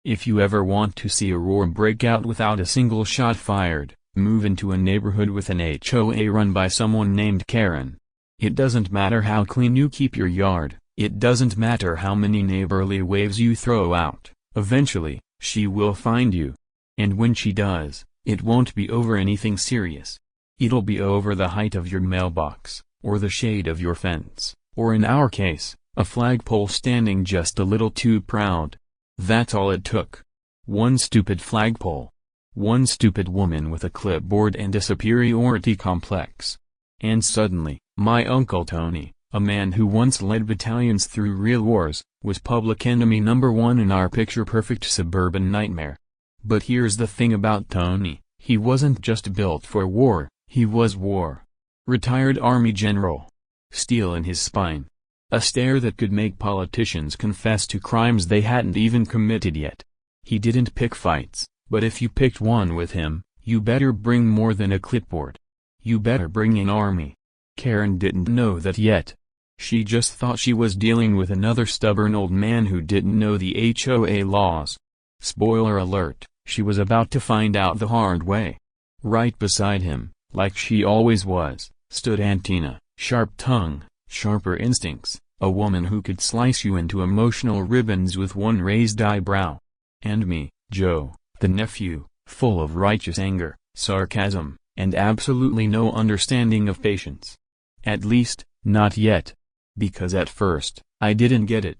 If you ever want to see a roar break out without a single shot fired, move into a neighborhood with an HOA run by someone named Karen. It doesn't matter how clean you keep your yard, it doesn't matter how many neighborly waves you throw out, eventually, she will find you. And when she does, it won't be over anything serious. It'll be over the height of your mailbox, or the shade of your fence, or in our case, a flagpole standing just a little too proud. That's all it took. One stupid flagpole. One stupid woman with a clipboard and a superiority complex. And suddenly, my Uncle Tony, a man who once led battalions through real wars, was public enemy number one in our picture-perfect suburban nightmare. But here's the thing about Tony, he wasn't just built for war, he was war. Retired Army general. Steel in his spine. A stare that could make politicians confess to crimes they hadn't even committed yet. He didn't pick fights, but if you picked one with him, you better bring more than a clipboard. You better bring an army. Karen didn't know that yet. She just thought she was dealing with another stubborn old man who didn't know the HOA laws. Spoiler alert, she was about to find out the hard way. Right beside him, like she always was, stood Antina, sharp tongue, sharper instincts, a woman who could slice you into emotional ribbons with one raised eyebrow. And me, Joe, the nephew, full of righteous anger, sarcasm, and absolutely no understanding of patience. At least, not yet. Because at first, I didn't get it.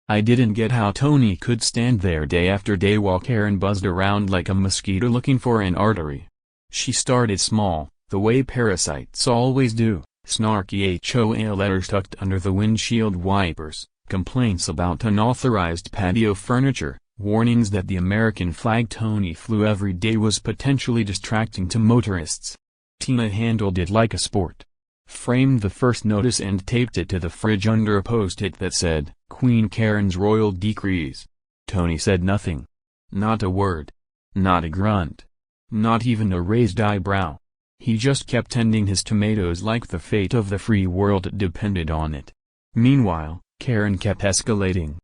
I didn't get how Tony could stand there day after day while Karen buzzed around like a mosquito looking for an artery. She started small, the way parasites always do, snarky HOA letters tucked under the windshield wipers, complaints about unauthorized patio furniture, warnings that the American flag Tony flew every day was potentially distracting to motorists. Tina handled it like a sport. Framed the first notice and taped it to the fridge under a post-it that said, Queen Karen's Royal Decrees. Tony said nothing. Not a word. Not a grunt. Not even a raised eyebrow. He just kept tending his tomatoes like the fate of the free world depended on it. Meanwhile, Karen kept escalating.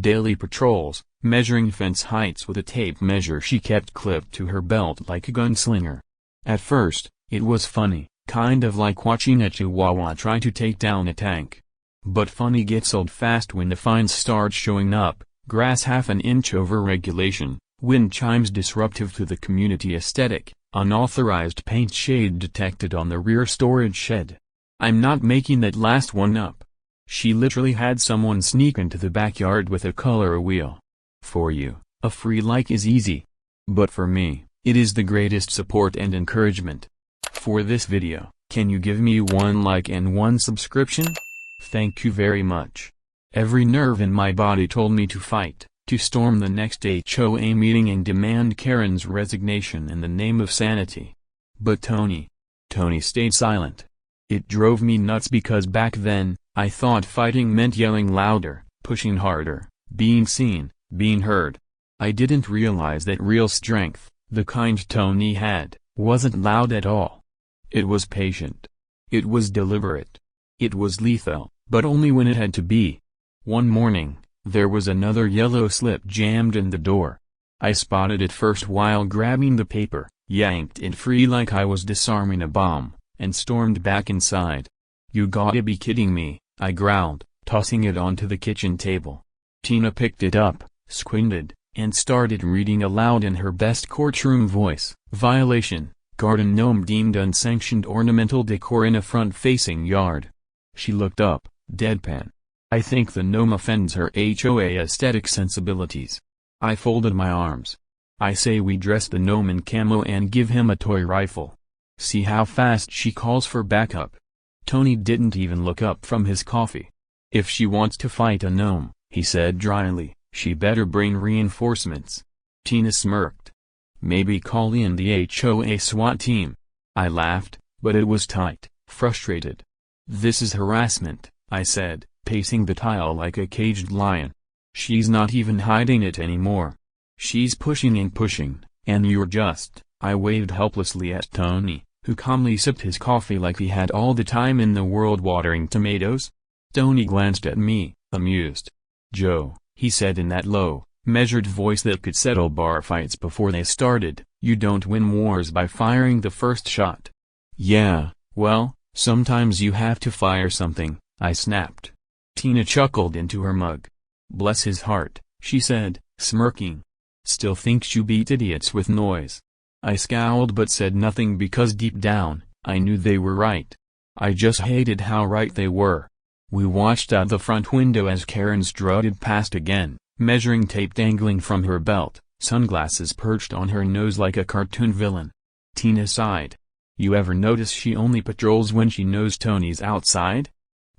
Daily patrols, measuring fence heights with a tape measure she kept clipped to her belt like a gunslinger. At first, it was funny. Kind of like watching a chihuahua try to take down a tank. But funny gets old fast when the fines start showing up, grass half an inch over regulation, wind chimes disruptive to the community aesthetic, unauthorized paint shade detected on the rear storage shed. I'm not making that last one up. She literally had someone sneak into the backyard with a color wheel. For you, a free like is easy. But for me, it is the greatest support and encouragement. For this video, can you give me one like and one subscription? Thank you very much. Every nerve in my body told me to fight, to storm the next HOA meeting and demand Karen's resignation in the name of sanity. But Tony stayed silent. It drove me nuts because back then, I thought fighting meant yelling louder, pushing harder, being seen, being heard. I didn't realize that real strength, the kind Tony had, wasn't loud at all. It was patient. It was deliberate. It was lethal, but only when it had to be. One morning, there was another yellow slip jammed in the door. I spotted it first while grabbing the paper, yanked it free like I was disarming a bomb, and stormed back inside. You gotta be kidding me, I growled, tossing it onto the kitchen table. Tina picked it up, squinted, and started reading aloud in her best courtroom voice. Violation. Garden gnome deemed unsanctioned ornamental decor in a front-facing yard. She looked up, deadpan. I think the gnome offends her HOA aesthetic sensibilities. I folded my arms. I say we dress the gnome in camo and give him a toy rifle. See how fast she calls for backup. Tony didn't even look up from his coffee. If she wants to fight a gnome, he said dryly, she better bring reinforcements. Tina smirked. Maybe call in the HOA SWAT team. I laughed, but it was tight, frustrated. This is harassment, I said, pacing the tile like a caged lion. She's not even hiding it anymore. She's pushing and pushing, and you're just. I waved helplessly at Tony, who calmly sipped his coffee like he had all the time in the world watering tomatoes. Tony glanced at me, amused. Joe, he said in that low, measured voice that could settle bar fights before they started. "You don't win wars by firing the first shot." "Yeah, well, sometimes you have to fire something," I snapped. Tina chuckled into her mug. "Bless his heart," she said, smirking. "Still thinks you beat idiots with noise." I scowled but said nothing because deep down, I knew they were right. I just hated how right they were. We watched out the front window as Karen strutted past again, measuring tape dangling from her belt, sunglasses perched on her nose like a cartoon villain. Tina sighed. "You ever notice she only patrols when she knows Tony's outside?"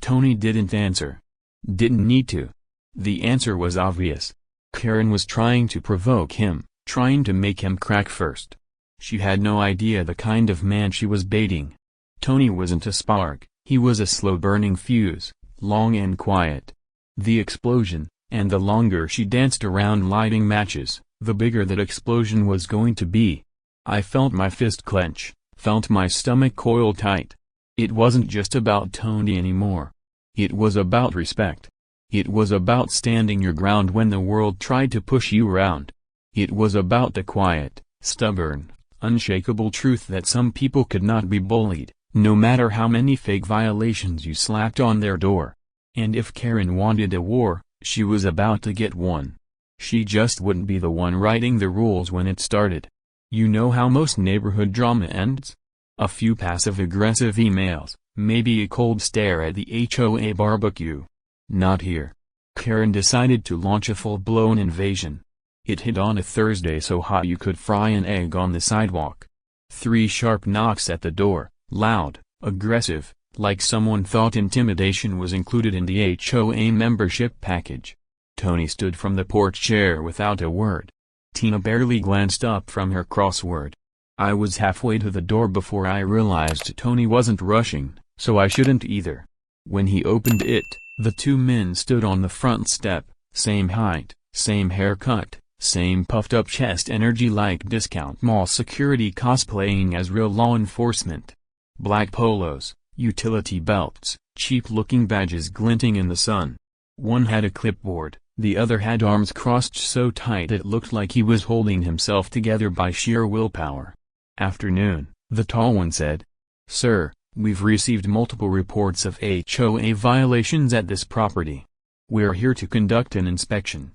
Tony didn't answer. Didn't need to. The answer was obvious. Karen was trying to provoke him, trying to make him crack first. She had no idea the kind of man she was baiting. Tony wasn't a spark, he was a slow-burning fuse, long and quiet. The explosion, and the longer she danced around lighting matches, the bigger that explosion was going to be. I felt my fist clench, felt my stomach coil tight. It wasn't just about Tony anymore. It was about respect. It was about standing your ground when the world tried to push you around. It was about the quiet, stubborn, unshakable truth that some people could not be bullied, no matter how many fake violations you slapped on their door. And if Karen wanted a war, she was about to get one. She just wouldn't be the one writing the rules when it started. You know how most neighborhood drama ends? A few passive-aggressive emails, maybe a cold stare at the HOA barbecue. Not here. Karen decided to launch a full-blown invasion. It hit on a Thursday so hot you could fry an egg on the sidewalk. 3 sharp knocks at the door, loud, aggressive, like someone thought intimidation was included in the HOA membership package. Tony stood from the porch chair without a word. Tina barely glanced up from her crossword. I was halfway to the door before I realized Tony wasn't rushing, so I shouldn't either. When he opened it, the 2 men stood on the front step, same height, same haircut, same puffed-up chest energy like discount mall security cosplaying as real law enforcement. Black polos, utility belts, cheap-looking badges glinting in the sun. One had a clipboard, the other had arms crossed so tight it looked like he was holding himself together by sheer willpower. "Afternoon," the tall one said. "Sir, we've received multiple reports of HOA violations at this property. We're here to conduct an inspection."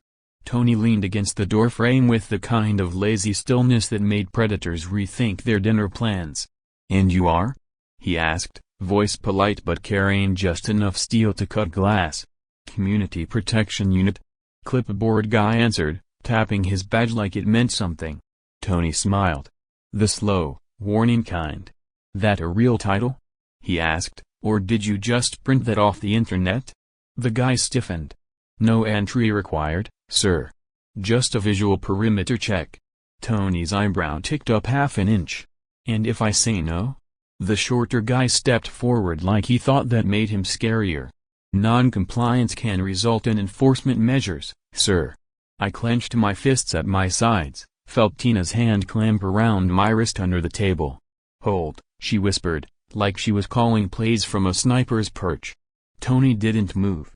Tony leaned against the doorframe with the kind of lazy stillness that made predators rethink their dinner plans. "And you are?" he asked, voice polite but carrying just enough steel to cut glass. "Community Protection Unit." Clipboard guy answered, tapping his badge like it meant something. Tony smiled. "The slow, warning kind. That a real title?" he asked, "or did you just print that off the internet?" The guy stiffened. "No entry required, sir. Just a visual perimeter check." Tony's eyebrow ticked up half an inch. "And if I say no?" The shorter guy stepped forward like he thought that made him scarier. "Non-compliance can result in enforcement measures, sir." I clenched my fists at my sides, felt Tina's hand clamp around my wrist under the table. "Hold," she whispered, like she was calling plays from a sniper's perch. Tony didn't move.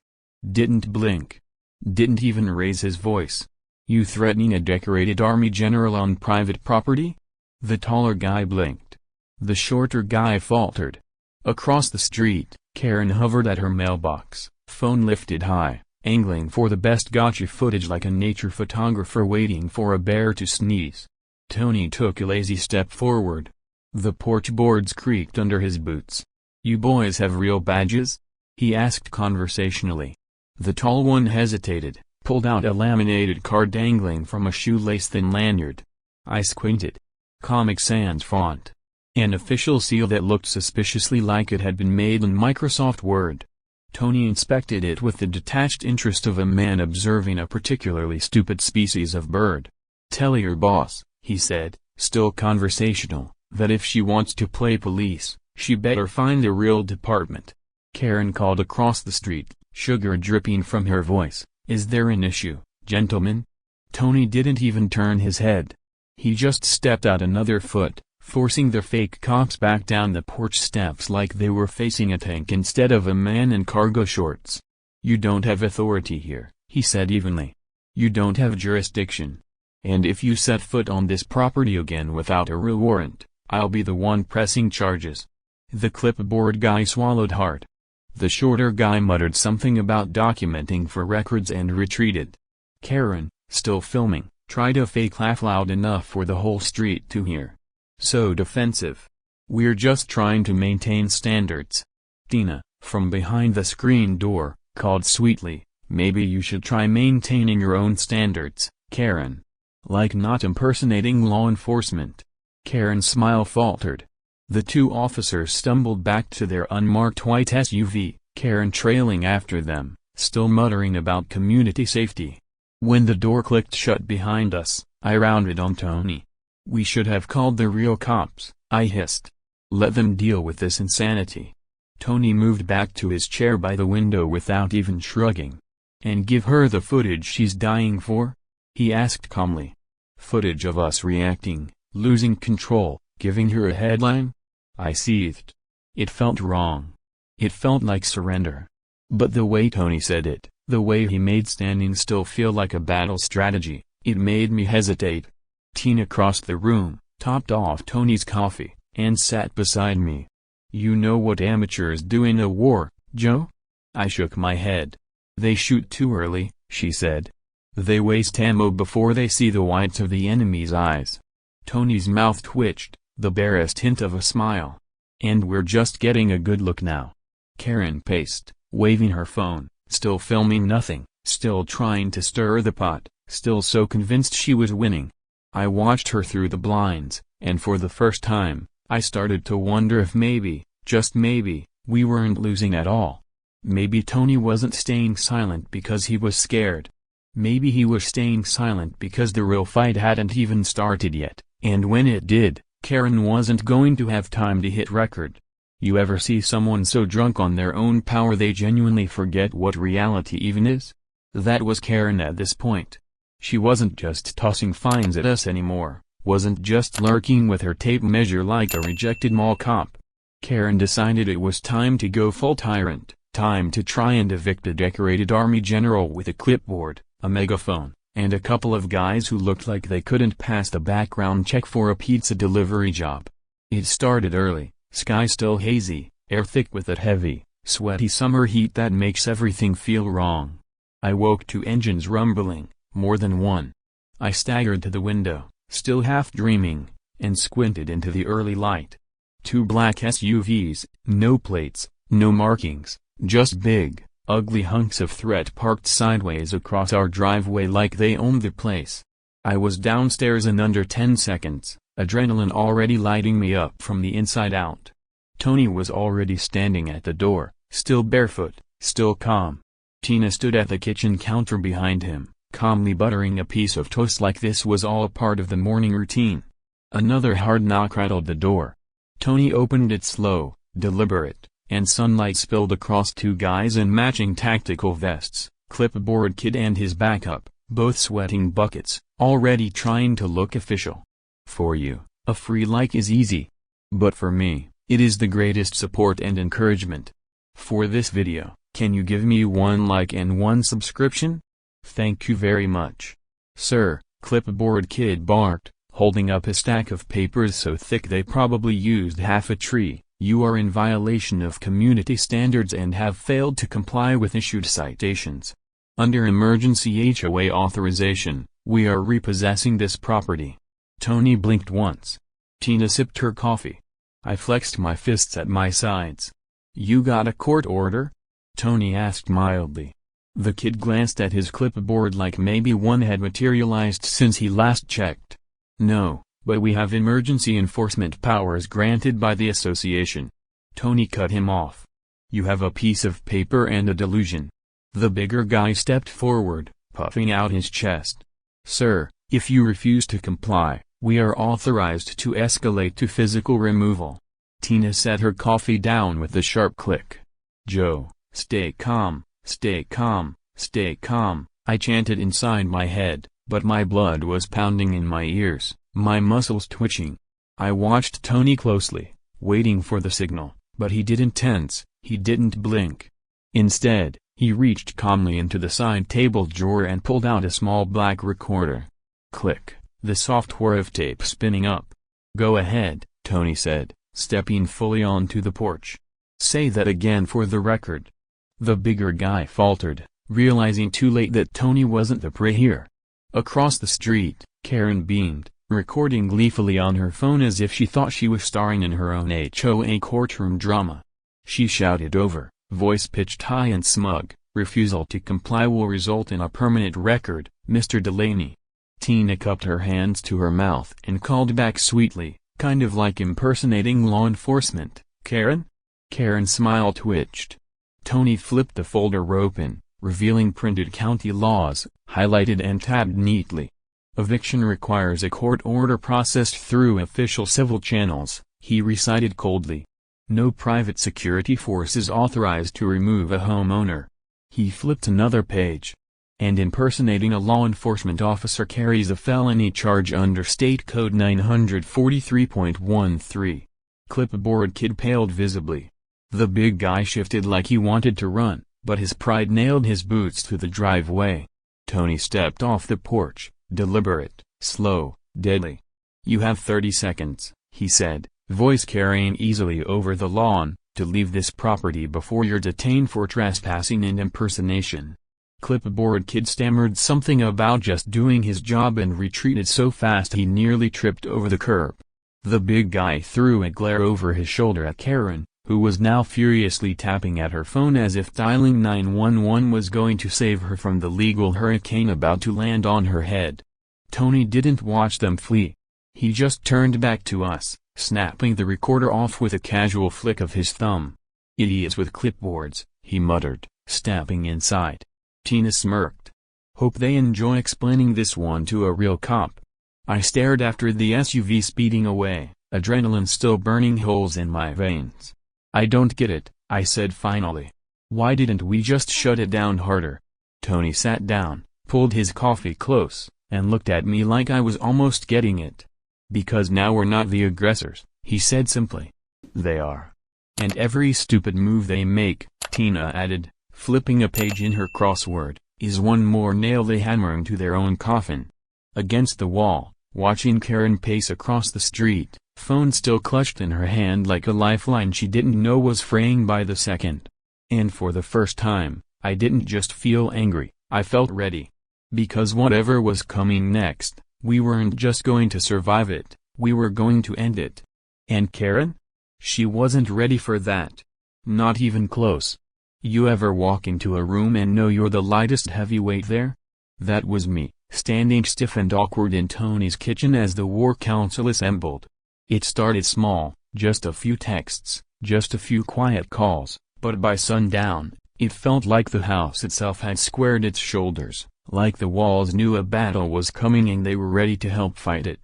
Didn't blink. Didn't even raise his voice. "You threatening a decorated army general on private property?" The taller guy blinked. The shorter guy faltered. Across the street, Karen hovered at her mailbox, phone lifted high, angling for the best gotcha footage like a nature photographer waiting for a bear to sneeze. Tony took a lazy step forward. The porch boards creaked under his boots. "You boys have real badges?" he asked conversationally. The tall one hesitated, pulled out a laminated card dangling from a shoelace-thin lanyard. I squinted. Comic Sans font. An official seal that looked suspiciously like it had been made in Microsoft Word. Tony inspected it with the detached interest of a man observing a particularly stupid species of bird. "Tell your boss," he said, still conversational, "that if she wants to play police, she better find a real department." Karen called across the street, sugar dripping from her voice, "Is there an issue, gentlemen?" Tony didn't even turn his head. He just stepped out another foot, forcing the fake cops back down the porch steps like they were facing a tank instead of a man in cargo shorts. "You don't have authority here," he said evenly. You don't have jurisdiction. And if you set foot on this property again without a real warrant, I'll be the one pressing charges." The clipboard guy swallowed hard. The shorter guy muttered something about documenting for records and retreated. Karen, still filming, tried a fake laugh loud enough for the whole street to hear. "So defensive. We're just trying to maintain standards." Tina, from behind the screen door, called sweetly, "Maybe you should try maintaining your own standards, Karen. Like not impersonating law enforcement." Karen's smile faltered. The two officers stumbled back to their unmarked white SUV, Karen trailing after them, still muttering about community safety. When the door clicked shut behind us, I rounded on Tony. "We should have called the real cops," I hissed. "Let them deal with this insanity." Tony moved back to his chair by the window without even shrugging. "And give her the footage she's dying for?" he asked calmly. "Footage of us reacting, losing control, giving her a headline?" I seethed. It felt wrong. It felt like surrender. But the way Tony said it, the way he made standing still feel like a battle strategy, it made me hesitate. Tina crossed the room, topped off Tony's coffee, and sat beside me. "You know what amateurs do in a war, Joe?" I shook my head. "They shoot too early," she said. "They waste ammo before they see the whites of the enemy's eyes." Tony's mouth twitched, the barest hint of a smile. "And we're just getting a good look now." Karen paced, waving her phone, still filming nothing, still trying to stir the pot, still so convinced she was winning. I watched her through the blinds, and for the first time, I started to wonder if maybe, just maybe, we weren't losing at all. Maybe Tony wasn't staying silent because he was scared. Maybe he was staying silent because the real fight hadn't even started yet, and when it did, Karen wasn't going to have time to hit record. You ever see someone so drunk on their own power they genuinely forget what reality even is? That was Karen at this point. She wasn't just tossing fines at us anymore, wasn't just lurking with her tape measure like a rejected mall cop. Karen decided it was time to go full tyrant, time to try and evict a decorated army general with a clipboard, a megaphone, and a couple of guys who looked like they couldn't pass the background check for a pizza delivery job. It started early, sky still hazy, air thick with that heavy, sweaty summer heat that makes everything feel wrong. I woke to engines rumbling, more than one. I staggered to the window, still half dreaming, and squinted into the early light. Two black SUVs, no plates, no markings, just big, ugly hunks of threat parked sideways across our driveway like they owned the place. I was downstairs in under 10 seconds, adrenaline already lighting me up from the inside out. Tony was already standing at the door, still barefoot, still calm. Tina stood at the kitchen counter behind him, calmly buttering a piece of toast like this was all a part of the morning routine. Another hard knock rattled the door. Tony opened it slow, deliberate, and sunlight spilled across two guys in matching tactical vests, clipboard kid and his backup, both sweating buckets, already trying to look official. For you, a free like is easy. But for me, it is the greatest support and encouragement. For this video, can you give me 1 like and 1 subscription? Thank you very much. Sir, clipboard kid barked, holding up a stack of papers so thick they probably used half a tree. You are in violation of community standards and have failed to comply with issued citations. Under emergency HOA authorization, we are repossessing this property. Tony blinked once. Tina sipped her coffee. I flexed my fists at my sides. You got a court order? Tony asked mildly. The kid glanced at his clipboard like maybe one had materialized since he last checked. No, but we have emergency enforcement powers granted by the association. Tony cut him off. You have a piece of paper and a delusion. The bigger guy stepped forward, puffing out his chest. Sir, if you refuse to comply, we are authorized to escalate to physical removal. Tina set her coffee down with a sharp click. Joe, stay calm, stay calm, stay calm, I chanted inside my head, but my blood was pounding in my ears, my muscles twitching. I watched Tony closely, waiting for the signal, but he didn't tense, he didn't blink. Instead, He reached calmly into the side table drawer and pulled out a small black recorder. Click, the soft whir of tape spinning up. "Go ahead," Tony said, stepping fully onto the porch. "Say that again for the record." The bigger guy faltered, realizing too late that Tony wasn't the prey here. Across the street, Karen beamed, recording gleefully on her phone as if she thought she was starring in her own HOA courtroom drama. She shouted over, voice pitched high and smug, "Refusal to comply will result in a permanent record, Mr. Delaney." Tina cupped her hands to her mouth and called back sweetly, kind of like impersonating law enforcement, "Karen?" Karen's smile twitched. Tony flipped the folder open, revealing printed county laws, highlighted and tabbed neatly. "Eviction requires a court order processed through official civil channels," he recited coldly. "No private security force is authorized to remove a homeowner." He flipped another page. "And impersonating a law enforcement officer carries a felony charge under State Code 943.13. Clipboard kid paled visibly. The big guy shifted like he wanted to run, but his pride nailed his boots to the driveway. Tony stepped off the porch, deliberate, slow, deadly. "You have 30 seconds, he said, voice carrying easily over the lawn, "to leave this property before you're detained for trespassing and impersonation." Clipboard kid stammered something about just doing his job and retreated so fast he nearly tripped over the curb. The big guy threw a glare over his shoulder at Karen, who was now furiously tapping at her phone as if dialing 911 was going to save her from the legal hurricane about to land on her head. Tony didn't watch them flee. He just turned back to us, snapping the recorder off with a casual flick of his thumb. "Idiots with clipboards," he muttered, stepping inside. Tina smirked. "Hope they enjoy explaining this one to a real cop." I stared after the SUV speeding away, adrenaline still burning holes in my veins. "I don't get it," I said finally. "Why didn't we just shut it down harder?" Tony sat down, pulled his coffee close, and looked at me like I was almost getting it. "Because now we're not the aggressors," he said simply. "They are. And every stupid move they make," Tina added, flipping a page in her crossword, "is one more nail they hammering to their own coffin." Against the wall, watching Karen pace across the street, phone still clutched in her hand like a lifeline she didn't know was fraying by the second. And for the first time, I didn't just feel angry, I felt ready. Because whatever was coming next, we weren't just going to survive it, we were going to end it. And Karen? She wasn't ready for that. Not even close. You ever walk into a room and know you're the lightest heavyweight there? That was me, standing stiff and awkward in Tony's kitchen as the war council assembled. It started small, just a few texts, just a few quiet calls, but by sundown, it felt like the house itself had squared its shoulders, like the walls knew a battle was coming and they were ready to help fight it.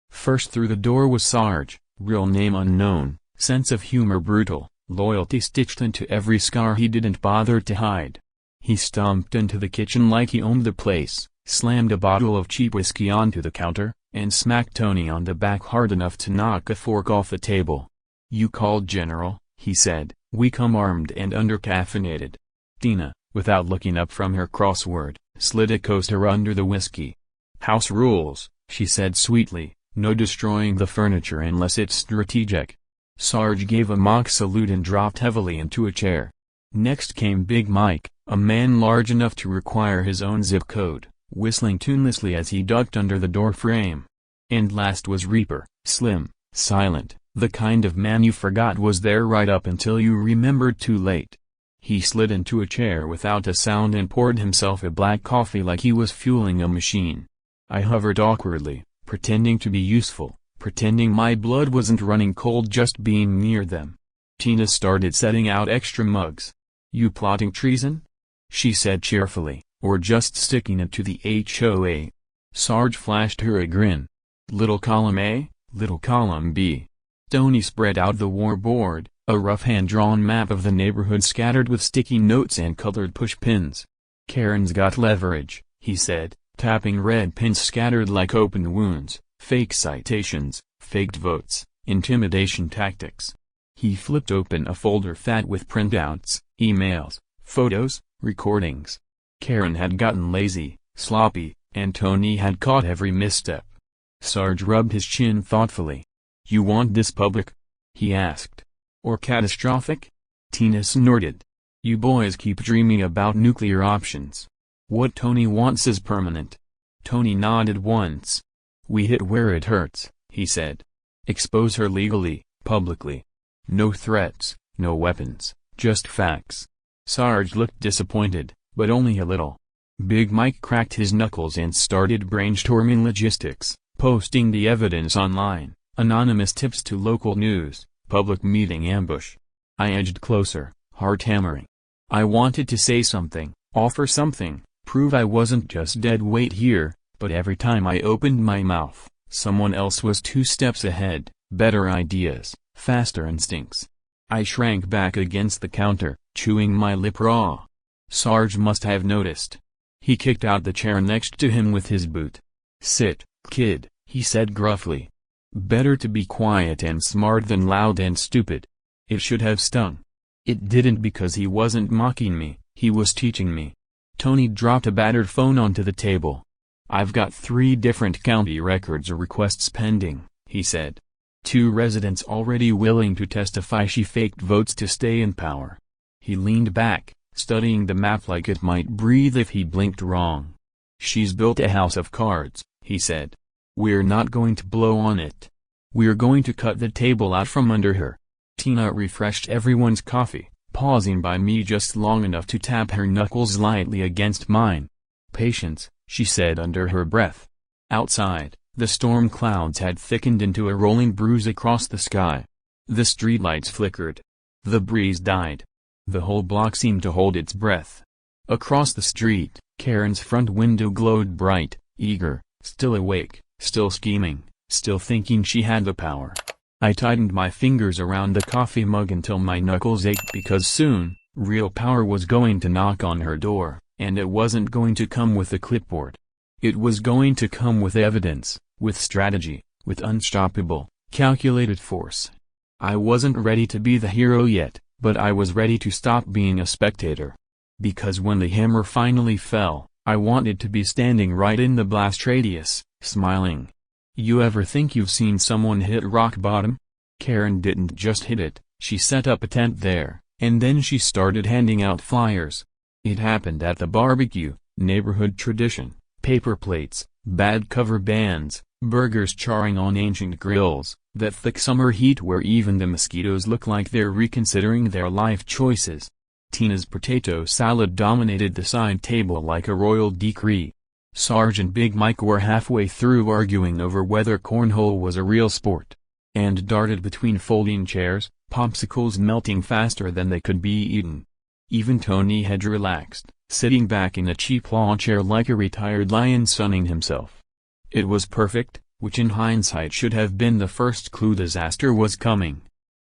First through the door was Sarge, real name unknown, sense of humor brutal, loyalty stitched into every scar he didn't bother to hide. He stomped into the kitchen like he owned the place, slammed a bottle of cheap whiskey onto the counter, and smacked Tony on the back hard enough to knock a fork off the table. "You called General," he said, "we come armed and under-caffeinated." Tina, without looking up from her crossword, slid a coaster under the whiskey. "House rules," she said sweetly, "no destroying the furniture unless it's strategic." Sarge gave a mock salute and dropped heavily into a chair. Next came Big Mike, a man large enough to require his own zip code, whistling tunelessly as he ducked under the door frame. And last was Reaper, slim, silent, the kind of man you forgot was there right up until you remembered too late. He slid into a chair without a sound and poured himself a black coffee like he was fueling a machine. I hovered awkwardly, pretending to be useful, pretending my blood wasn't running cold just being near them. Tina started setting out extra mugs. "You plotting treason?" she said cheerfully, "or just sticking it to the HOA?" Sarge flashed her a grin. "Little column A, little column B." Tony spread out the war board, a rough hand-drawn map of the neighborhood scattered with sticky notes and colored push pins. "Karen's got leverage," he said, tapping red pins scattered like open wounds, "fake citations, faked votes, intimidation tactics." He flipped open a folder fat with printouts, emails, Photos, recordings. Karen had gotten lazy, sloppy, and Tony had caught every misstep. Sarge rubbed his chin thoughtfully. "You want this public?" he asked. "Or catastrophic?" Tina snorted. "You boys keep dreaming about nuclear options. What Tony wants is permanent." Tony nodded once. "We hit where it hurts," he said. "Expose her legally, publicly. No threats, no weapons, just facts." Sarge looked disappointed, but only a little. Big Mike cracked his knuckles and started brainstorming logistics, posting the evidence online, anonymous tips to local news, public meeting ambush. I edged closer, heart hammering. I wanted to say something, offer something, prove I wasn't just dead weight here, but every time I opened my mouth, someone else was 2 steps ahead, better ideas, faster instincts. I shrank back against the counter, chewing my lip raw. Sarge must have noticed. He kicked out the chair next to him with his boot. "Sit, kid," he said gruffly. "Better to be quiet and smart than loud and stupid." It should have stung. It didn't, because he wasn't mocking me, he was teaching me. Tony dropped a battered phone onto the table. "I've got 3 different county records requests pending," he said. 2 residents already willing to testify she faked votes to stay in power. He leaned back, studying the map like it might breathe if he blinked wrong. "She's built a house of cards," he said. "We're not going to blow on it. We're going to cut the table out from under her." Tina refreshed everyone's coffee, pausing by me just long enough to tap her knuckles lightly against mine. "Patience," she said under her breath. Outside, the storm clouds had thickened into a rolling bruise across the sky. The streetlights flickered. The breeze died. The whole block seemed to hold its breath. Across the street, Karen's front window glowed bright, eager, still awake, still scheming, still thinking she had the power. I tightened my fingers around the coffee mug until my knuckles ached, because soon, real power was going to knock on her door, and it wasn't going to come with a clipboard. It was going to come with evidence, with strategy, with unstoppable, calculated force. I wasn't ready to be the hero yet, but I was ready to stop being a spectator. Because when the hammer finally fell, I wanted to be standing right in the blast radius, smiling. You ever think you've seen someone hit rock bottom? Karen didn't just hit it, she set up a tent there, and then she started handing out flyers. It happened at the barbecue, neighborhood tradition, paper plates, bad cover bands, burgers charring on ancient grills, that thick summer heat where even the mosquitoes look like they're reconsidering their life choices. Tina's potato salad dominated the side table like a royal decree. Sarge and Big Mike were halfway through arguing over whether cornhole was a real sport, and darted between folding chairs, popsicles melting faster than they could be eaten. Even Tony had relaxed, sitting back in a cheap lawn chair like a retired lion sunning himself. It was perfect, which in hindsight should have been the first clue disaster was coming.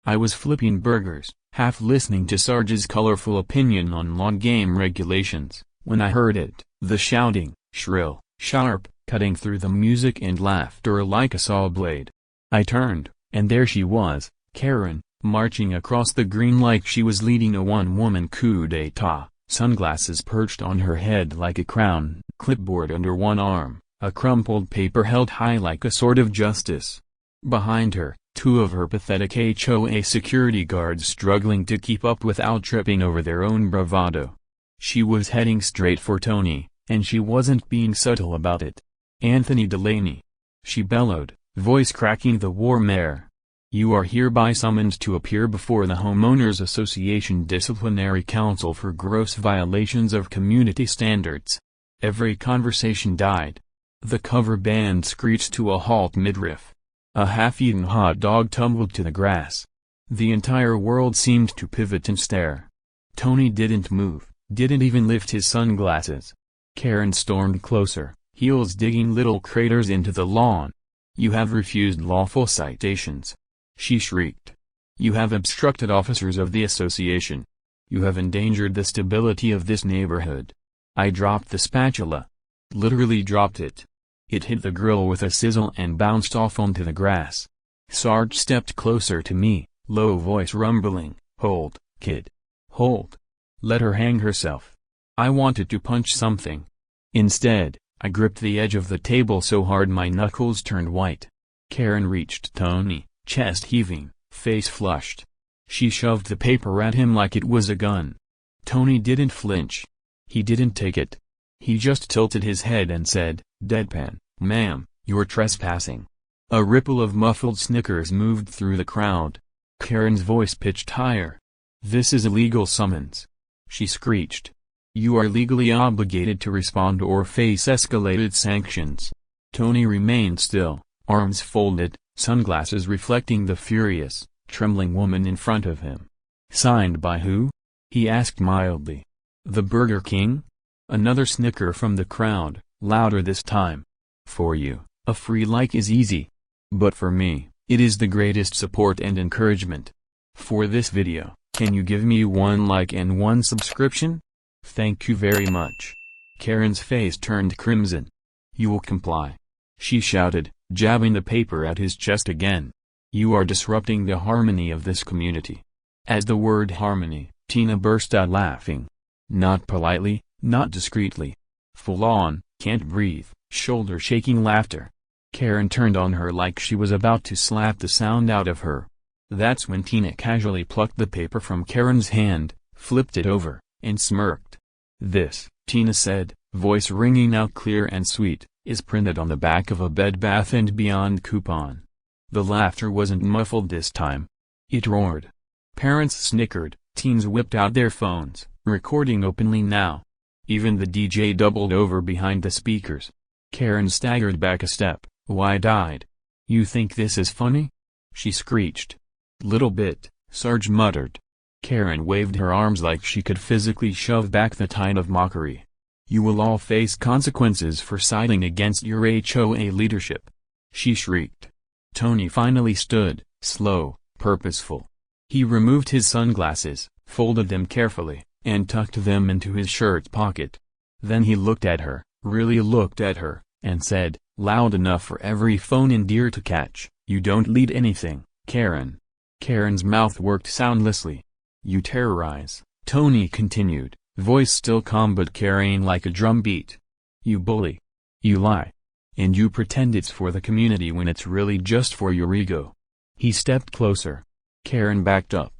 I was flipping burgers, half listening to Sarge's colorful opinion on lawn game regulations, when I heard it, the shouting, shrill, sharp, cutting through the music and laughter like a saw blade. I turned, and there she was, Karen, marching across the green like she was leading a one-woman coup d'etat, sunglasses perched on her head like a crown, clipboard under one arm, a crumpled paper held high like a sword of justice. Behind her, 2 of her pathetic HOA security guards struggling to keep up without tripping over their own bravado. She was heading straight for Tony, and she wasn't being subtle about it. "Anthony Delaney," she bellowed, voice cracking the warm air. "You are hereby summoned to appear before the Homeowners Association Disciplinary Council for gross violations of community standards." Every conversation died. The cover band screeched to a halt mid-riff. A half-eaten hot dog tumbled to the grass. The entire world seemed to pivot and stare. Tony didn't move, didn't even lift his sunglasses. Karen stormed closer, heels digging little craters into the lawn. "You have refused lawful citations," she shrieked. "You have obstructed officers of the association. You have endangered the stability of this neighborhood." I dropped the spatula. Literally dropped it. It hit the grill with a sizzle and bounced off onto the grass. Sarge stepped closer to me, low voice rumbling, "Hold, kid. Hold." Let her hang herself. I wanted to punch something. Instead, I gripped the edge of the table so hard my knuckles turned white. Karen reached Tony, chest heaving, face flushed. She shoved the paper at him like it was a gun. Tony didn't flinch. He didn't take it. He just tilted his head and said, deadpan, "Ma'am, you're trespassing." A ripple of muffled snickers moved through the crowd. Karen's voice pitched higher. "This is a legal summons," she screeched. "You are legally obligated to respond or face escalated sanctions." Tony remained still, arms folded, sunglasses reflecting the furious, trembling woman in front of him. "Signed by who?" he asked mildly. "The Burger King?" Another snicker from the crowd, louder this time. "For you, a free like is easy. But for me, it is the greatest support and encouragement. For this video, can you give me 1 like and 1 subscription? Thank you very much." Karen's face turned crimson. "You will comply?" she shouted, jabbing the paper at his chest again. "You are disrupting the harmony of this community." At the word harmony, Tina burst out laughing. Not politely, not discreetly. Full-on, can't breathe, shoulder-shaking laughter. Karen turned on her like she was about to slap the sound out of her. That's when Tina casually plucked the paper from Karen's hand, flipped it over, and smirked. "This," Tina said, voice ringing out clear and sweet, "is printed on the back of a Bed Bath & Beyond coupon." The laughter wasn't muffled this time. It roared. Parents snickered, teens whipped out their phones, recording openly now. Even the DJ doubled over behind the speakers. Karen staggered back a step, wide-eyed. "You think this is funny?" she screeched. "Little bit," Sarge muttered. Karen waved her arms like she could physically shove back the tide of mockery. "You will all face consequences for siding against your HOA leadership," she shrieked. Tony finally stood, slow, purposeful. He removed his sunglasses, folded them carefully, and tucked them into his shirt pocket. Then he looked at her, really looked at her, and said, loud enough for every phone in deer to catch, "You don't lead anything, Karen." Karen's mouth worked soundlessly. "You terrorize," Tony continued, voice still calm but carrying like a drumbeat. "You bully. You lie. And you pretend it's for the community when it's really just for your ego." He stepped closer. Karen backed up.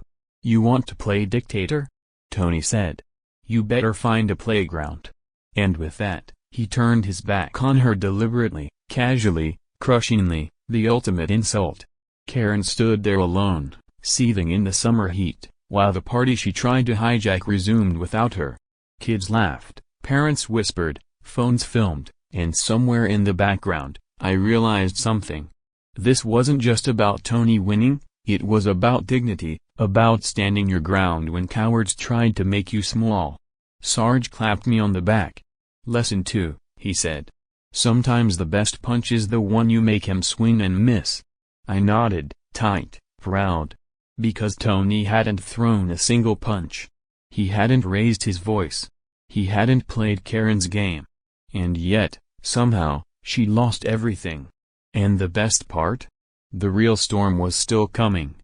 "You want to play dictator?" Tony said. "You better find a playground." And with that, he turned his back on her deliberately, casually, crushingly, the ultimate insult. Karen stood there alone, seething in the summer heat, while the party she tried to hijack resumed without her. Kids laughed, parents whispered, phones filmed, and somewhere in the background, I realized something. This wasn't just about Tony winning, it was about dignity, about standing your ground when cowards tried to make you small. Sarge clapped me on the back. "Lesson 2, he said. "Sometimes the best punch is the one you make him swing and miss." I nodded, tight, proud. Because Tony hadn't thrown a single punch. He hadn't raised his voice. He hadn't played Karen's game. And yet, somehow, she lost everything. And the best part? The real storm was still coming.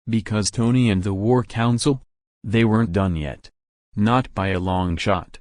Because Tony and the War Council? They weren't done yet. Not by a long shot.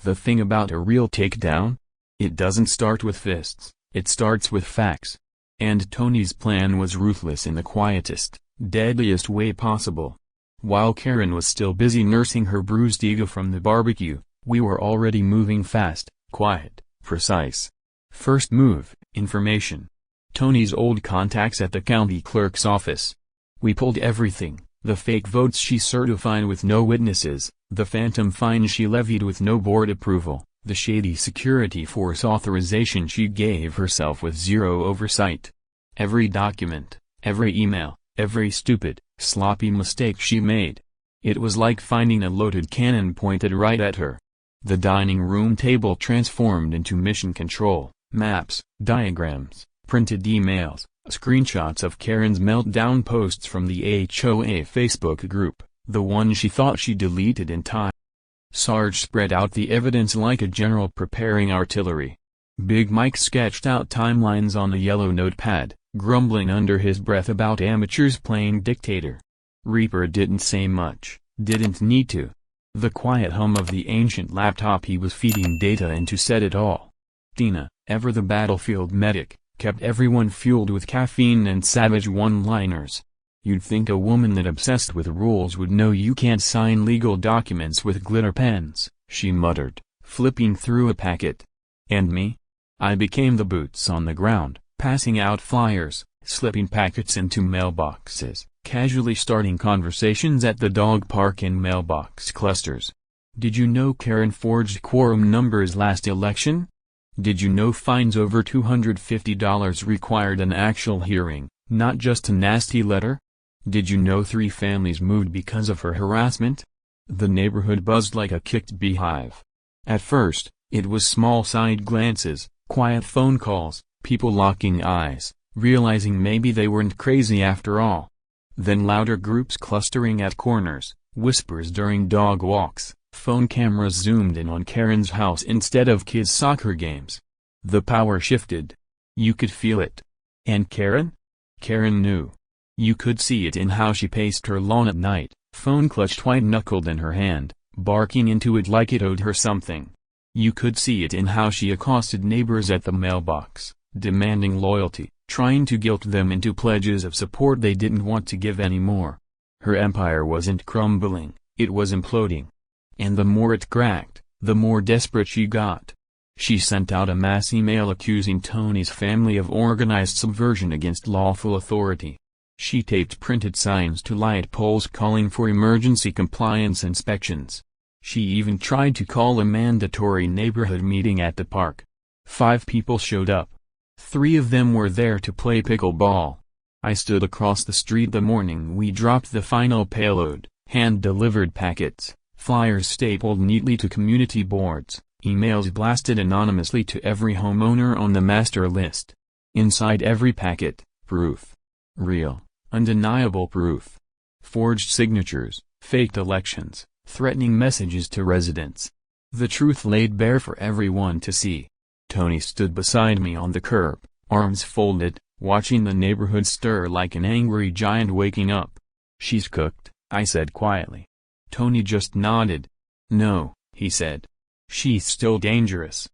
The thing about a real takedown? It doesn't start with fists, it starts with facts. And Tony's plan was ruthless in the quietest, deadliest way possible. While Karen was still busy nursing her bruised ego from the barbecue, we were already moving fast, quiet, precise. First move, information. Tony's old contacts at the county clerk's office. We pulled everything, the fake votes she certified with no witnesses, the phantom fine she levied with no board approval, the shady security force authorization she gave herself with zero oversight. Every document, every email, every stupid, sloppy mistake she made. It was like finding a loaded cannon pointed right at her. The dining room table transformed into mission control, maps, diagrams, printed emails, screenshots of Karen's meltdown posts from the HOA Facebook group, the one she thought she deleted in time. Sarge spread out the evidence like a general preparing artillery. Big Mike sketched out timelines on a yellow notepad, grumbling under his breath about amateurs playing dictator. Reaper didn't say much, didn't need to. The quiet hum of the ancient laptop he was feeding data into said it all. Tina, ever the battlefield medic, kept everyone fueled with caffeine and savage one-liners. You'd think a woman that obsessed with rules would know you can't sign legal documents with glitter pens, she muttered, flipping through a packet. And me? I became the boots on the ground, passing out flyers, slipping packets into mailboxes, casually starting conversations at the dog park in mailbox clusters. Did you know Karen forged quorum numbers last election? Did you know fines over $250 required an actual hearing, not just a nasty letter? Did you know 3 families moved because of her harassment? The neighborhood buzzed like a kicked beehive. At first, it was small side glances, quiet phone calls, people locking eyes, realizing maybe they weren't crazy after all. Then louder groups clustering at corners, whispers during dog walks, phone cameras zoomed in on Karen's house instead of kids' soccer games. The power shifted. You could feel it. And Karen? Karen knew. You could see it in how she paced her lawn at night, phone clutched white-knuckled in her hand, barking into it like it owed her something. You could see it in how she accosted neighbors at the mailbox, demanding loyalty, trying to guilt them into pledges of support they didn't want to give anymore. Her empire wasn't crumbling, it was imploding. And the more it cracked, the more desperate she got. She sent out a mass email accusing Tony's family of organized subversion against lawful authority. She taped printed signs to light poles calling for emergency compliance inspections. She even tried to call a mandatory neighborhood meeting at the park. 5 people showed up. 3 of them were there to play pickleball. I stood across the street the morning we dropped the final payload, hand-delivered packets, flyers stapled neatly to community boards, emails blasted anonymously to every homeowner on the master list. Inside every packet, proof. Real, undeniable proof. Forged signatures, faked elections, threatening messages to residents. The truth laid bare for everyone to see. Tony stood beside me on the curb, arms folded, watching the neighborhood stir like an angry giant waking up. "She's cooked," I said quietly. Tony just nodded. "No," he said. "She's still dangerous.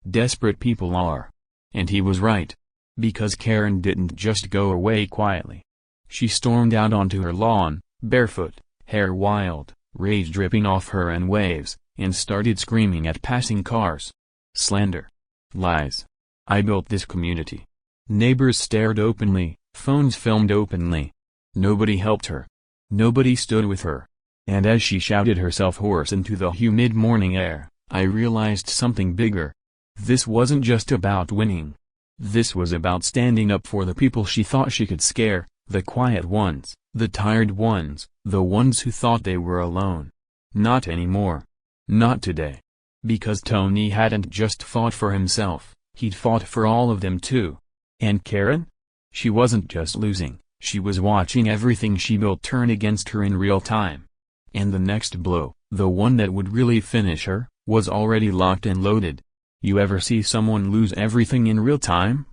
Desperate people are." And he was right. Because Karen didn't just go away quietly. She stormed out onto her lawn, barefoot, hair wild, rage dripping off her in waves, and started screaming at passing cars. Slander. Lies. I built this community. Neighbors stared openly, phones filmed openly. Nobody helped her. Nobody stood with her. And as she shouted herself hoarse into the humid morning air, I realized something bigger. This wasn't just about winning. This was about standing up for the people she thought she could scare, the quiet ones, the tired ones, the ones who thought they were alone. Not anymore. Not today. Because Tony hadn't just fought for himself, he'd fought for all of them too. And Karen? She wasn't just losing, she was watching everything she built turn against her in real time. And the next blow, the one that would really finish her, was already locked and loaded. You ever see someone lose everything in real time?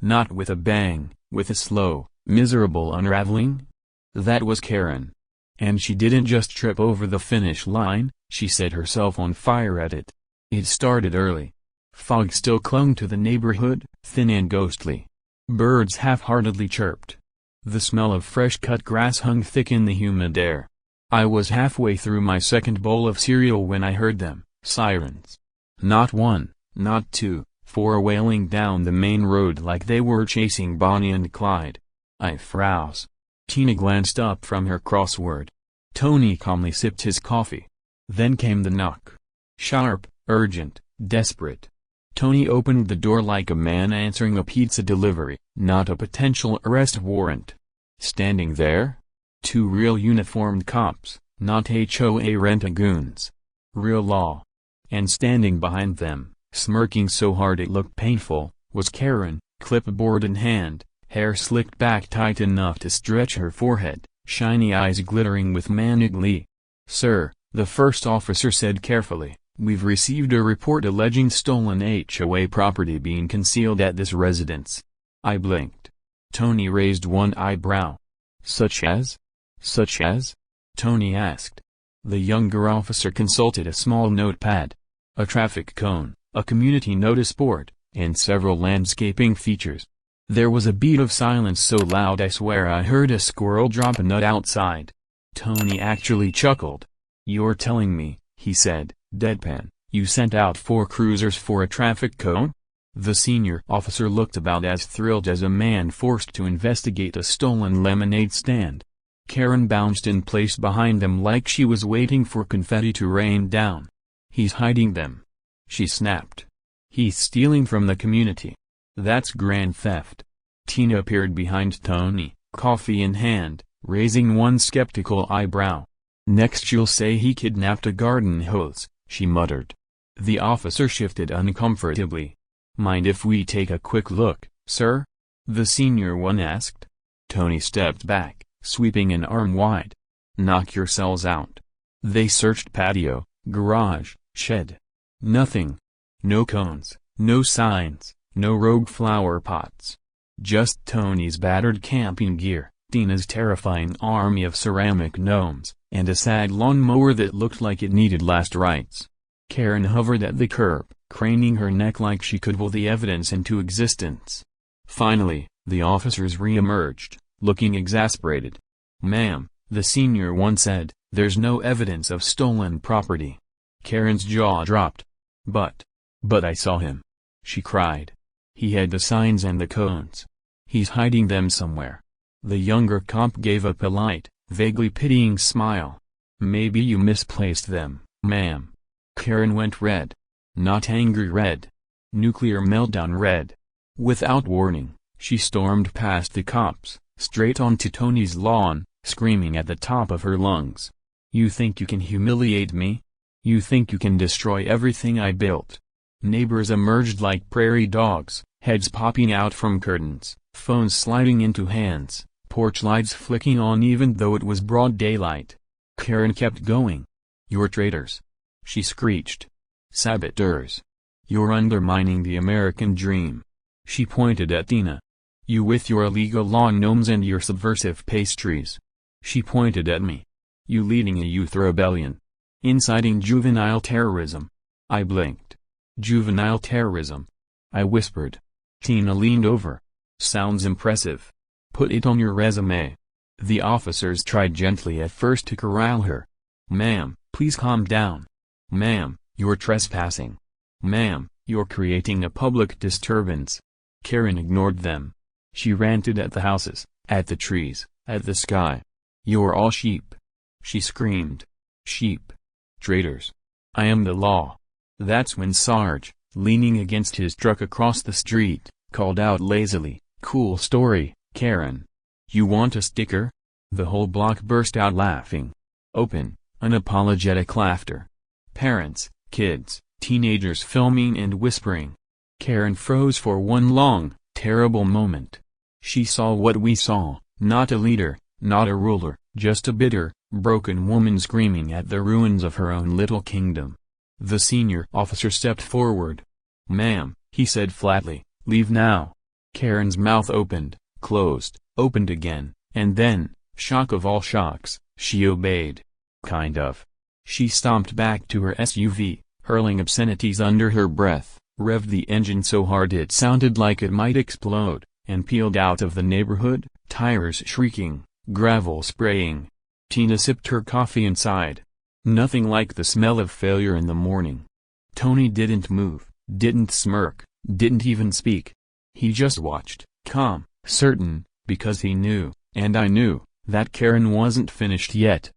Not with a bang, with a slow, miserable unraveling? That was Karen. And she didn't just trip over the finish line, she set herself on fire at it. It started early. Fog still clung to the neighborhood, thin and ghostly. Birds half-heartedly chirped. The smell of fresh-cut grass hung thick in the humid air. I was halfway through my second bowl of cereal when I heard them, sirens. Not 1. Not 2, 4 wailing down the main road like they were chasing Bonnie and Clyde. I froze. Tina glanced up from her crossword. Tony calmly sipped his coffee. Then came the knock. Sharp, urgent, desperate. Tony opened the door like a man answering a pizza delivery, not a potential arrest warrant. Standing there? 2 real uniformed cops, not HOA rent-a-goons. Real law. And standing behind them, smirking so hard it looked painful, was Karen, clipboard in hand, hair slicked back tight enough to stretch her forehead, shiny eyes glittering with manic glee. "Sir," the first officer said carefully, "we've received a report alleging stolen HOA property being concealed at this residence." I blinked. Tony raised one eyebrow. "Such as? Such as?" Tony asked. The younger officer consulted a small notepad. A traffic cone, a community notice board, and several landscaping features. There was a beat of silence so loud I swear I heard a squirrel drop a nut outside. Tony actually chuckled. "You're telling me," he said, deadpan, "you sent out 4 cruisers for a traffic cone?" The senior officer looked about as thrilled as a man forced to investigate a stolen lemonade stand. Karen bounced in place behind them like she was waiting for confetti to rain down. "He's hiding them," she snapped. "He's stealing from the community. That's grand theft." Tina appeared behind Tony, coffee in hand, raising one skeptical eyebrow. "Next you'll say he kidnapped a garden hose," she muttered. The officer shifted uncomfortably. "Mind if we take a quick look, sir?" the senior one asked. Tony stepped back, sweeping an arm wide. "Knock yourselves out." They searched patio, garage, shed. Nothing. No cones, no signs, no rogue flower pots. Just Tony's battered camping gear, Tina's terrifying army of ceramic gnomes, and a sad lawnmower that looked like it needed last rites. Karen hovered at the curb, craning her neck like she could will the evidence into existence. Finally, the officers re-emerged, looking exasperated. "Ma'am," the senior one said, "there's no evidence of stolen property." Karen's jaw dropped. But I saw him," she cried. "He had the signs and the cones. He's hiding them somewhere." The younger cop gave a polite, vaguely pitying smile. "Maybe you misplaced them, ma'am." Karen went red. Not angry red. Nuclear meltdown red. Without warning, she stormed past the cops, straight onto Tony's lawn, screaming at the top of her lungs. "You think you can humiliate me? You think you can destroy everything I built?" Neighbors emerged like prairie dogs, heads popping out from curtains, phones sliding into hands, porch lights flicking on even though it was broad daylight. Karen kept going. "You're traitors," she screeched. "Saboteurs. You're undermining the American dream." She pointed at Tina. "You with your illegal lawn gnomes and your subversive pastries." She pointed at me. "You leading a youth rebellion. Inciting juvenile terrorism." I blinked. "Juvenile terrorism?" I whispered. Tina leaned over. "Sounds impressive. Put it on your resume." The officers tried gently at first to corral her. "Ma'am, please calm down. Ma'am, you're trespassing. Ma'am, you're creating a public disturbance." Karen ignored them. She ranted at the houses, at the trees, at the sky. "You're all sheep," she screamed. "Sheep. Traitors. I am the law." That's when Sarge, leaning against his truck across the street, called out lazily, "Cool story, Karen. You want a sticker?" The whole block burst out laughing. Open, unapologetic laughter. Parents, kids, teenagers filming and whispering. Karen froze for one long, terrible moment. She saw what we saw, not a leader, not a ruler, just a bitter, broken woman screaming at the ruins of her own little kingdom. The senior officer stepped forward. "Ma'am," he said flatly, "leave now." Karen's mouth opened, closed, opened again, and then, shock of all shocks, she obeyed. Kind of. She stomped back to her SUV, hurling obscenities under her breath, revved the engine so hard it sounded like it might explode, and peeled out of the neighborhood, tires shrieking, gravel spraying. Tina sipped her coffee and sighed. Nothing like the smell of failure in the morning. Tony didn't move, didn't smirk, didn't even speak. He just watched, calm, certain, because he knew, and I knew, that Karen wasn't finished yet.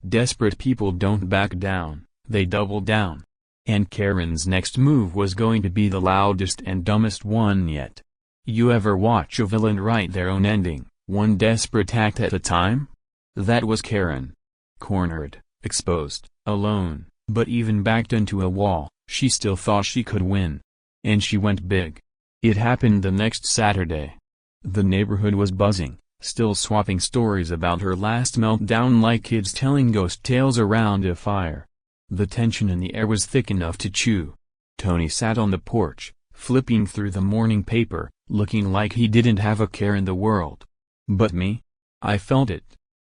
Desperate people don't back down, they double down. And Karen's next move was going to be the loudest and dumbest one yet. You ever watch a villain write their own ending, one desperate act at a time? That was Karen. Cornered, exposed, alone, but even backed into a wall, she still thought she could win. And she went big. It happened the next Saturday. The neighborhood was buzzing, still swapping stories about her last meltdown like kids telling ghost tales around a fire. The tension in the air was thick enough to chew. Tony sat on the porch, flipping through the morning paper, looking like he didn't have a care in the world. But me? I felt it.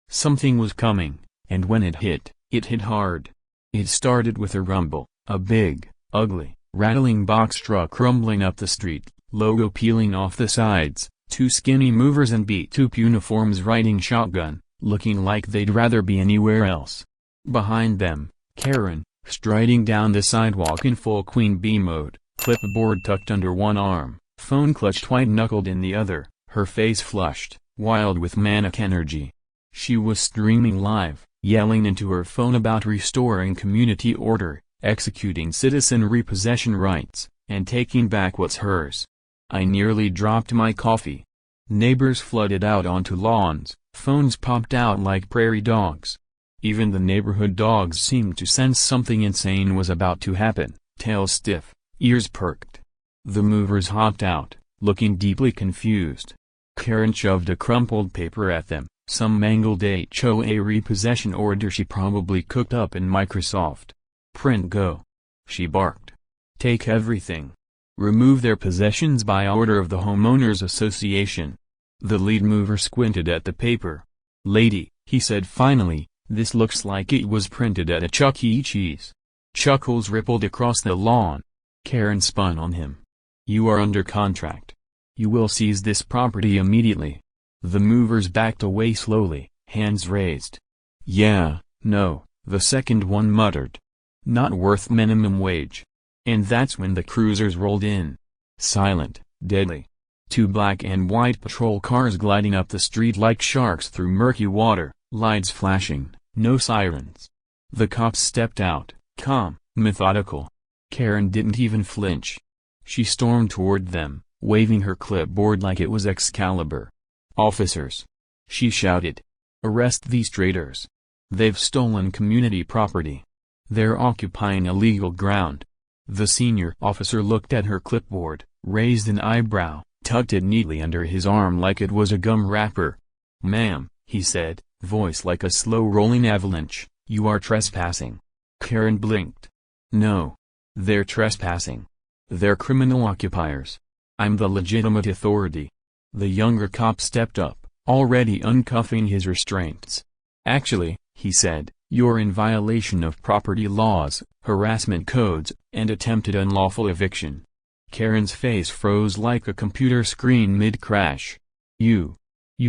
Something was coming, and when it hit, It hit hard. It started with a rumble, a big, ugly, rattling box truck rumbling up the street, logo peeling off the sides, two skinny movers in beat-up uniforms riding shotgun, looking like they'd rather be anywhere else. Behind them, Karen, striding down the sidewalk in full queen bee mode, clipboard tucked under one arm, phone clutched white-knuckled in the other, her face flushed, wild with manic energy. She was streaming live, yelling into her phone about restoring community order, executing citizen repossession rights, and taking back what's hers. I nearly dropped my coffee. Neighbors flooded out onto lawns, phones popped out like prairie dogs. Even the neighborhood dogs seemed to sense something insane was about to happen, tails stiff, ears perked. The movers hopped out, looking deeply confused. Karen shoved a crumpled paper at them, some mangled HOA repossession order she probably cooked up in Microsoft. "Print go," she barked. "Take everything. Remove their possessions by order of the homeowners association." The lead mover squinted at the paper. "Lady," he said finally, "this looks like it was printed at a Chuck E. Cheese." Chuckles rippled across the lawn. Karen spun on him. "You are under contract. You will seize this property immediately." The movers backed away slowly, hands raised. "Yeah, no," the second one muttered. "Not worth minimum wage." And that's when the cruisers rolled in. Silent, deadly. Two black and white patrol cars gliding up the street like sharks through murky water, lights flashing, no sirens. The cops stepped out, calm, methodical. Karen didn't even flinch. She stormed toward them, waving her clipboard like it was Excalibur. "Officers!" she shouted. "Arrest these traitors. They've stolen community property. They're occupying illegal ground." The senior officer looked at her clipboard, raised an eyebrow, tucked it neatly under his arm like it was a gum wrapper. "Ma'am," he said, voice like a slow-rolling avalanche, "you are trespassing." Karen blinked. "No. They're trespassing. They're criminal occupiers. I'm the legitimate authority." The younger cop stepped up, already uncuffing his restraints. "Actually," he said, "you're in violation of property laws, harassment codes, and attempted unlawful eviction." Karen's face froze like a computer screen mid-crash. You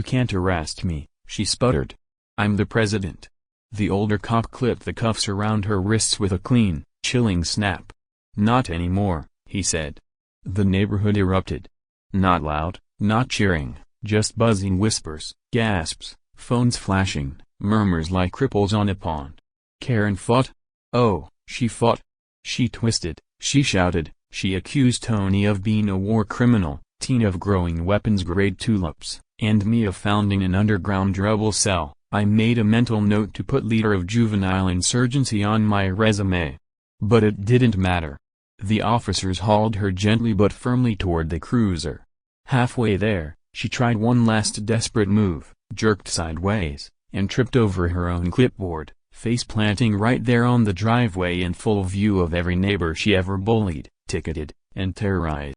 can't arrest me," she sputtered. "I'm the president." The older cop clipped the cuffs around her wrists with a clean, chilling snap. "Not anymore," he said. The neighborhood erupted. Not loud, not cheering, just buzzing whispers, gasps, phones flashing, murmurs like ripples on a pond. Karen fought. Oh, she fought. She twisted, she shouted, she accused Tony of being a war criminal, Tina of growing weapons-grade tulips, and me of founding an underground rebel cell. I made a mental note to put leader of juvenile insurgency on my resume. But it didn't matter. The officers hauled her gently but firmly toward the cruiser. Halfway there, she tried one last desperate move, jerked sideways, and tripped over her own clipboard, face planting right there on the driveway in full view of every neighbor she ever bullied, ticketed, and terrorized.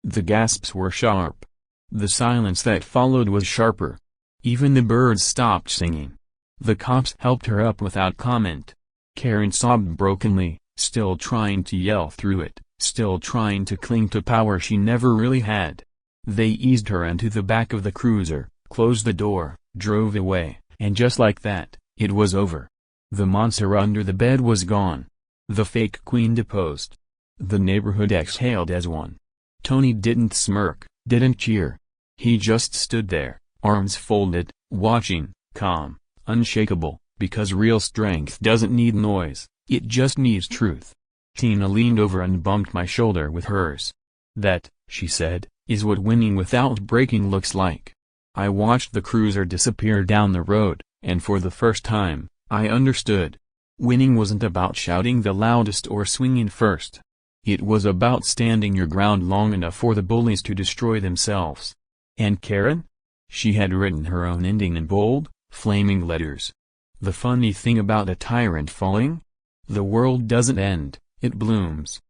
The gasps were sharp. The silence that followed was sharper. Even the birds stopped singing. The cops helped her up without comment. Karen sobbed brokenly, still trying to yell through it, still trying to cling to power she never really had. They eased her into the back of the cruiser, closed the door, drove away, and just like that, it was over. The monster under the bed was gone. The fake queen deposed. The neighborhood exhaled as one. Tony didn't smirk, didn't cheer. He just stood there, arms folded, watching, calm, unshakable, because real strength doesn't need noise, it just needs truth. Tina leaned over and bumped my shoulder with hers. "That," she said, "is what winning without breaking looks like." I watched the cruiser disappear down the road, and for the first time, I understood. Winning wasn't about shouting the loudest or swinging first. It was about standing your ground long enough for the bullies to destroy themselves. And Karen? She had written her own ending in bold, flaming letters. The funny thing about a tyrant falling? The world doesn't end, it blooms.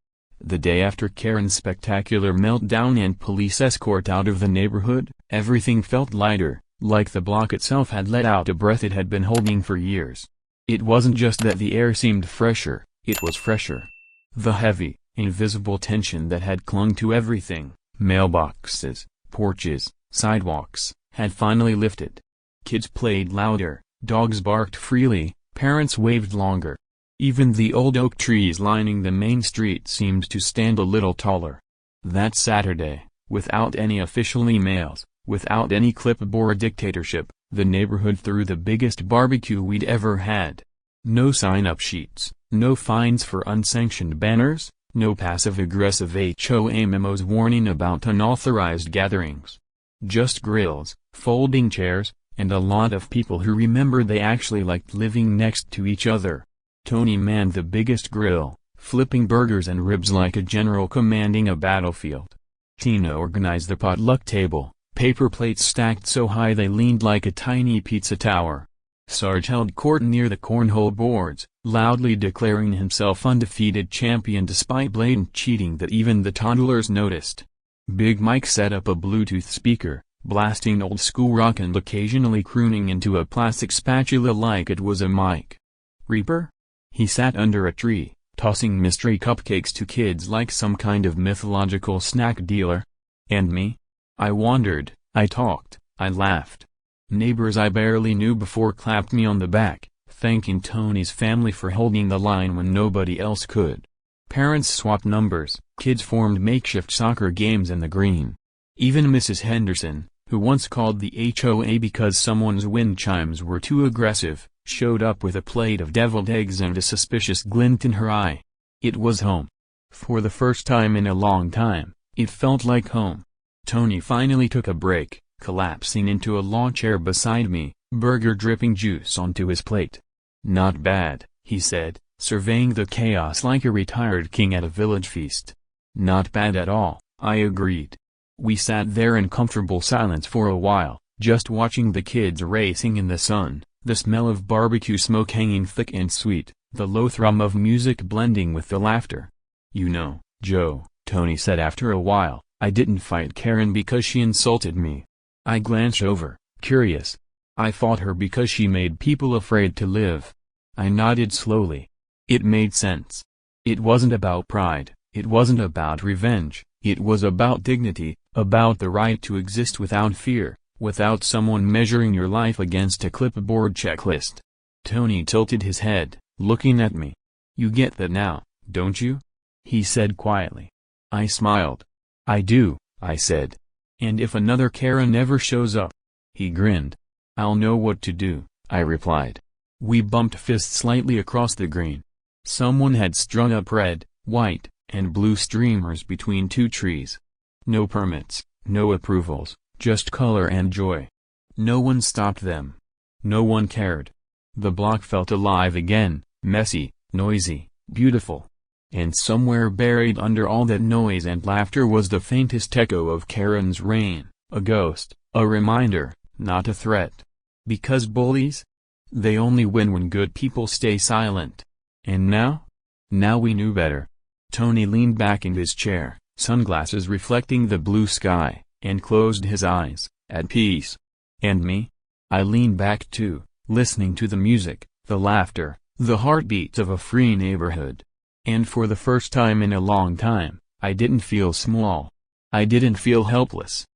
The day after Karen's spectacular meltdown and police escort out of the neighborhood, everything felt lighter, like the block itself had let out a breath it had been holding for years. It wasn't just that the air seemed fresher, it was fresher. The heavy, invisible tension that had clung to everything, mailboxes, porches, sidewalks, had finally lifted. Kids played louder, dogs barked freely, parents waved longer. Even the old oak trees lining the main street seemed to stand a little taller. That Saturday, without any official emails, without any clipboard dictatorship, the neighborhood threw the biggest barbecue we'd ever had. No sign-up sheets, no fines for unsanctioned banners, no passive-aggressive HOA memos warning about unauthorized gatherings. Just grills, folding chairs, and a lot of people who remembered they actually liked living next to each other. Tony manned the biggest grill, flipping burgers and ribs like a general commanding a battlefield. Tina organized the potluck table, paper plates stacked so high they leaned like a tiny pizza tower. Sarge held court near the cornhole boards, loudly declaring himself undefeated champion despite blatant cheating that even the toddlers noticed. Big Mike set up a Bluetooth speaker, blasting old-school rock and occasionally crooning into a plastic spatula like it was a mic. Reaper? He sat under a tree, tossing mystery cupcakes to kids like some kind of mythological snack dealer. And me? I wandered, I talked, I laughed. Neighbors I barely knew before clapped me on the back, thanking Tony's family for holding the line when nobody else could. Parents swapped numbers, kids formed makeshift soccer games in the green. Even Mrs. Henderson, who once called the HOA because someone's wind chimes were too aggressive, showed up with a plate of deviled eggs and a suspicious glint in her eye. It was home. For the first time in a long time, it felt like home. Tony finally took a break, collapsing into a lawn chair beside me, burger dripping juice onto his plate. "Not bad," he said, surveying the chaos like a retired king at a village feast. "Not bad at all," I agreed. We sat there in comfortable silence for a while, just watching the kids racing in the sun, the smell of barbecue smoke hanging thick and sweet, the low thrum of music blending with the laughter. "You know, Joe," Tony said after a while, "I didn't fight Karen because she insulted me." I glanced over, curious. "I fought her because she made people afraid to live." I nodded slowly. It made sense. It wasn't about pride, it wasn't about revenge, it was about dignity, about the right to exist without fear, without someone measuring your life against a clipboard checklist. Tony tilted his head, looking at me. "You get that now, don't you?" he said quietly. I smiled. "I do," I said. "And if another Karen never shows up?" He grinned. "I'll know what to do," I replied. We bumped fists slightly across the green. Someone had strung up red, white, and blue streamers between two trees. No permits, no approvals, just color and joy. No one stopped them. No one cared. The block felt alive again, messy, noisy, beautiful. And somewhere buried under all that noise and laughter was the faintest echo of Karen's reign, a ghost, a reminder, not a threat. Because bullies? They only win when good people stay silent. And now? Now we knew better. Tony leaned back in his chair, sunglasses reflecting the blue sky, and closed his eyes, at peace. And me? I leaned back too, listening to the music, the laughter, the heartbeat of a free neighborhood. And for the first time in a long time, I didn't feel small. I didn't feel helpless.